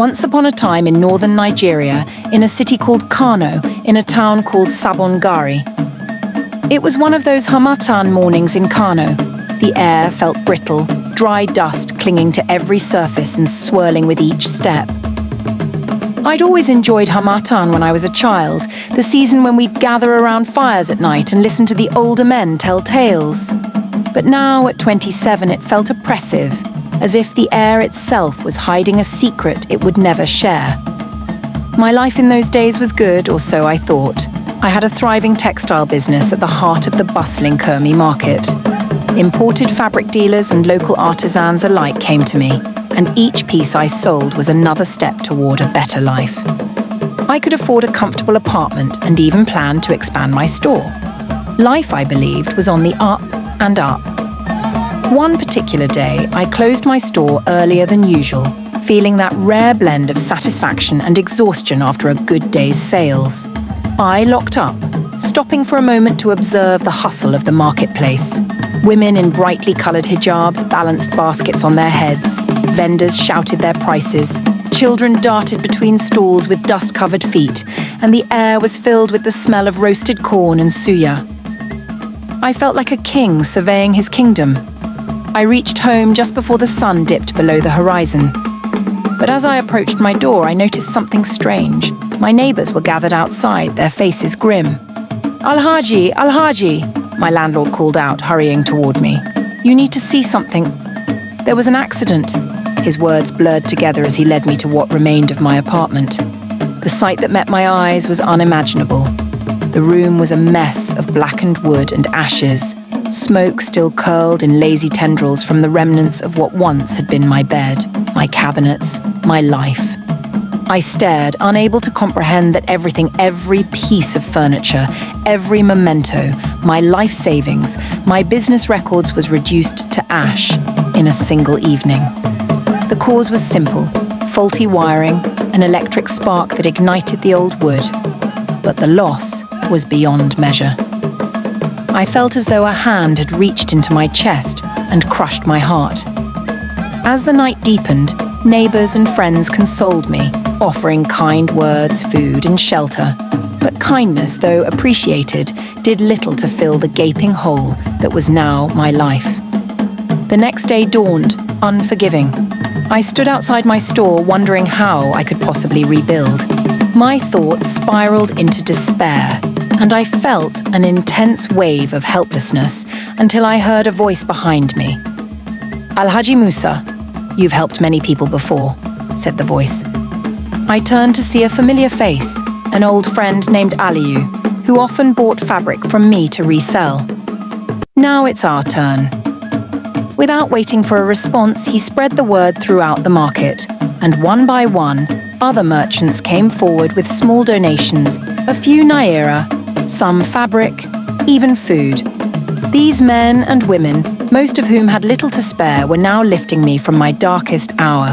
Once upon a time in northern Nigeria, in a city called Kano, in a town called Sabongari. It was one of those Harmattan mornings in Kano. The air felt brittle, dry dust clinging to every surface and swirling with each step. I'd always enjoyed Harmattan when I was a child, the season when we'd gather around fires at night and listen to the older men tell tales. But now, at 27, it felt oppressive, as if the air itself was hiding a secret it would never share. My life in those days was good, or so I thought. I had a thriving textile business at the heart of the bustling Kermi market. Imported fabric dealers and local artisans alike came to me, and each piece I sold was another step toward a better life. I could afford a comfortable apartment and even planned to expand my store. Life, I believed, was on the up and up. One particular day, I closed my store earlier than usual, feeling that rare blend of satisfaction and exhaustion after a good day's sales. I locked up, stopping for a moment to observe the hustle of the marketplace. Women in brightly coloured hijabs balanced baskets on their heads. Vendors shouted their prices. Children darted between stalls with dust-covered feet, and the air was filled with the smell of roasted corn and suya. I felt like a king surveying his kingdom. I reached home just before the sun dipped below the horizon. But as I approached my door, I noticed something strange. My neighbours were gathered outside, their faces grim. "Alhaji, Alhaji," my landlord called out, hurrying toward me. "You need to see something. There was an accident." His words blurred together as he led me to what remained of my apartment. The sight that met my eyes was unimaginable. The room was a mess of blackened wood and ashes. Smoke still curled in lazy tendrils from the remnants of what once had been my bed, my cabinets, my life. I stared, unable to comprehend that every piece of furniture, every memento, my life savings, my business records was reduced to ash in a single evening. The cause was simple: faulty wiring, an electric spark that ignited the old wood. But the loss was beyond measure. I felt as though a hand had reached into my chest and crushed my heart. As the night deepened, neighbours and friends consoled me, offering kind words, food and shelter. But kindness, though appreciated, did little to fill the gaping hole that was now my life. The next day dawned, unforgiving. I stood outside my store wondering how I could possibly rebuild. My thoughts spiraled into despair, and I felt an intense wave of helplessness until I heard a voice behind me. "Alhaji Musa, you've helped many people before," said the voice. I turned to see a familiar face, an old friend named Aliyu, who often bought fabric from me to resell. "Now it's our turn." Without waiting for a response, he spread the word throughout the market, and one by one, other merchants came forward with small donations, a few naira, some fabric, even food. These men and women, most of whom had little to spare, were now lifting me from my darkest hour.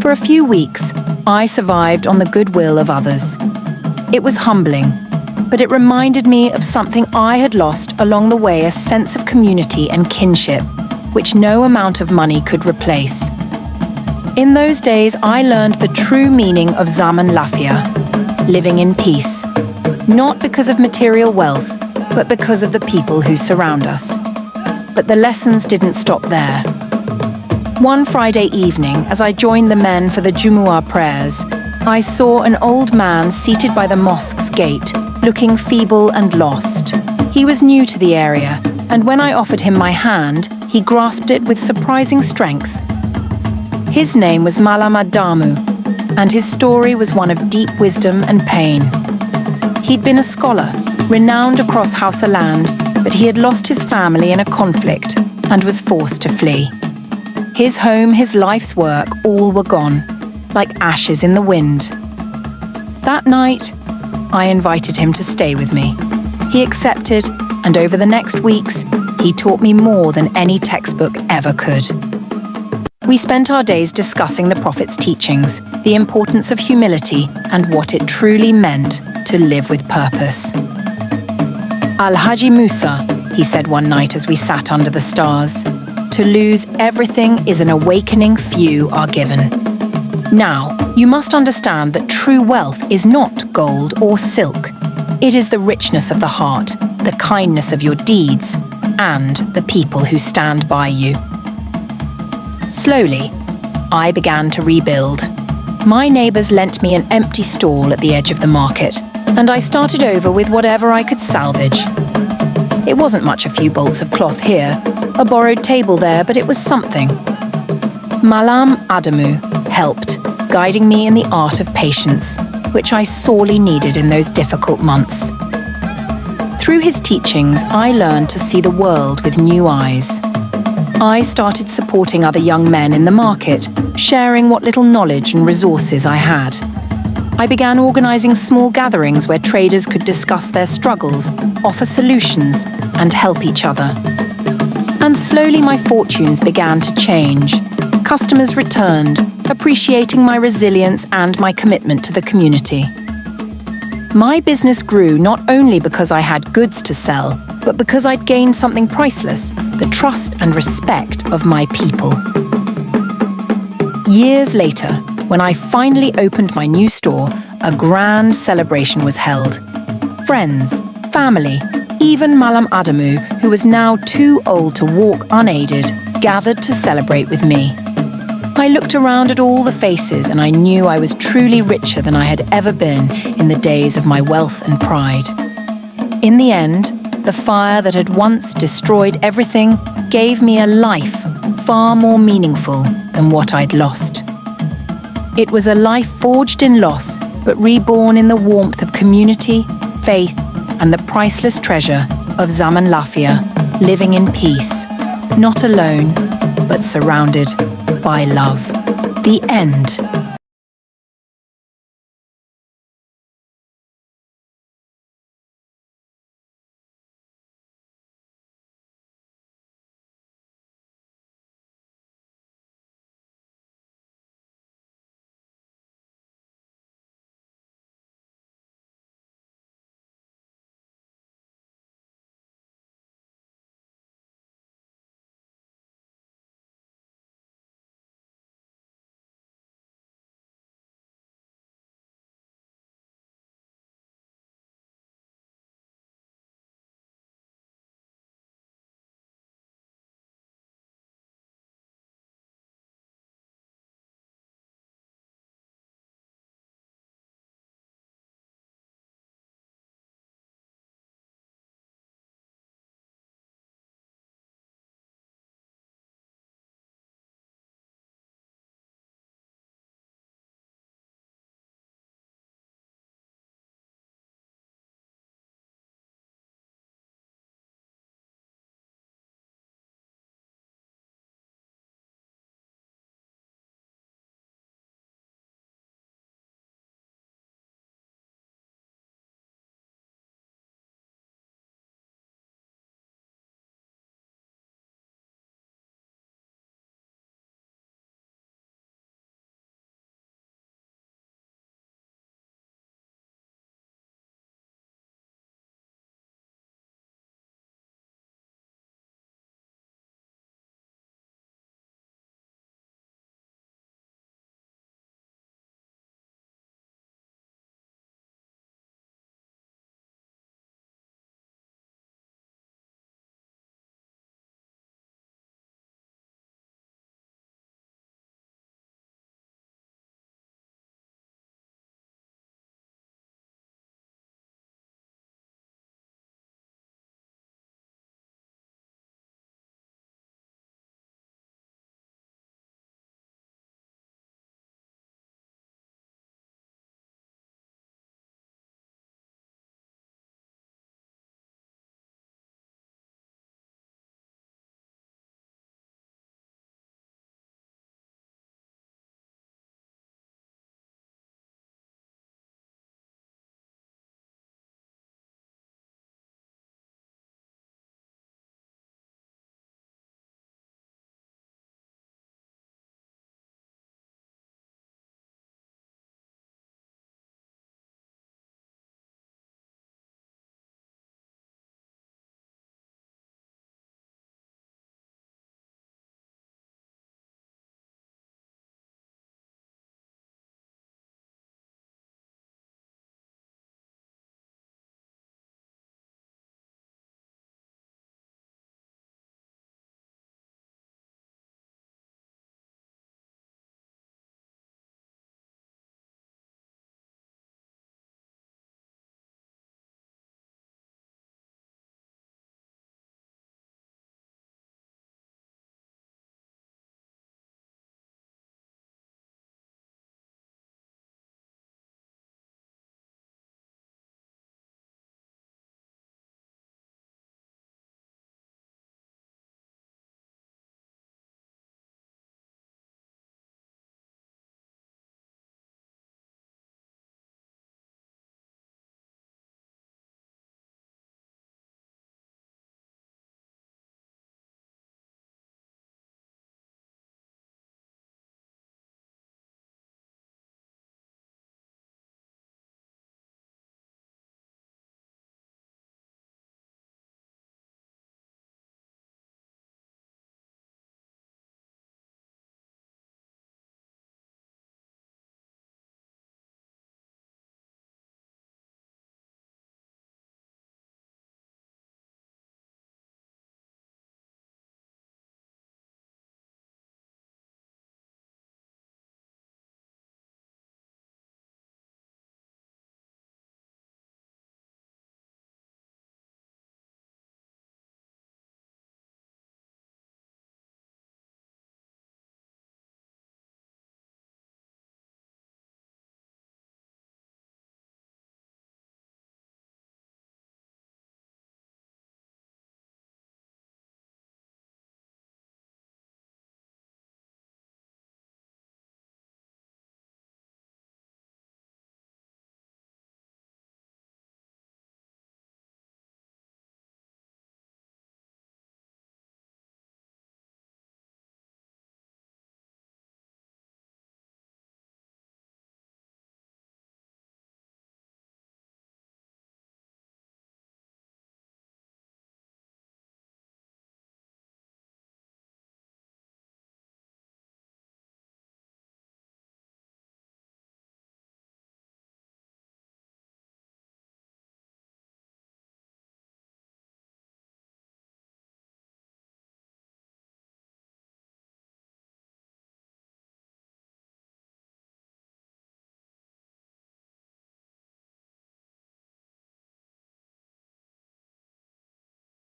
For a few weeks, I survived on the goodwill of others. It was humbling, but it reminded me of something I had lost along the way: a sense of community and kinship, which no amount of money could replace. In those days, I learned the true meaning of Zaman Lafia, living in peace, not because of material wealth, but because of the people who surround us. But the lessons didn't stop there. One Friday evening, as I joined the men for the Jumu'ah prayers, I saw an old man seated by the mosque's gate, looking feeble and lost. He was new to the area, and when I offered him my hand, he grasped it with surprising strength. His name was Malam Adamu, and his story was one of deep wisdom and pain. He'd been a scholar, renowned across Hausa land, but he had lost his family in a conflict and was forced to flee. His home, his life's work, all were gone, like ashes in the wind. That night, I invited him to stay with me. He accepted, and over the next weeks, he taught me more than any textbook ever could. We spent our days discussing the Prophet's teachings, the importance of humility, and what it truly meant to live with purpose. "Alhaji Musa," he said one night as we sat under the stars, "to lose everything is an awakening few are given. Now, you must understand that true wealth is not gold or silk. It is the richness of the heart, the kindness of your deeds, and the people who stand by you. Slowly, I began to rebuild. My neighbours lent me an empty stall at the edge of the market, and I started over with whatever I could salvage. It wasn't much a few bolts of cloth here, a borrowed table there, but it was something. Malam Adamu helped, guiding me in the art of patience, which I sorely needed in those difficult months. Through his teachings, I learned to see the world with new eyes. I started supporting other young men in the market, sharing what little knowledge and resources I had. I began organising small gatherings where traders could discuss their struggles, offer solutions, and help each other. And slowly my fortunes began to change. Customers returned, appreciating my resilience and my commitment to the community. My business grew not only because I had goods to sell, but because I'd gained something priceless, the trust and respect of my people. Years later, when I finally opened my new store, a grand celebration was held. Friends, family, even Malam Adamu, who was now too old to walk unaided, gathered to celebrate with me. I looked around at all the faces and I knew I was truly richer than I had ever been in the days of my wealth and pride. In the end, the fire that had once destroyed everything gave me a life far more meaningful than what I'd lost. It was a life forged in loss, but reborn in the warmth of community, faith, and the priceless treasure of Zaman Lafia, living in peace, not alone, but surrounded by love. The end.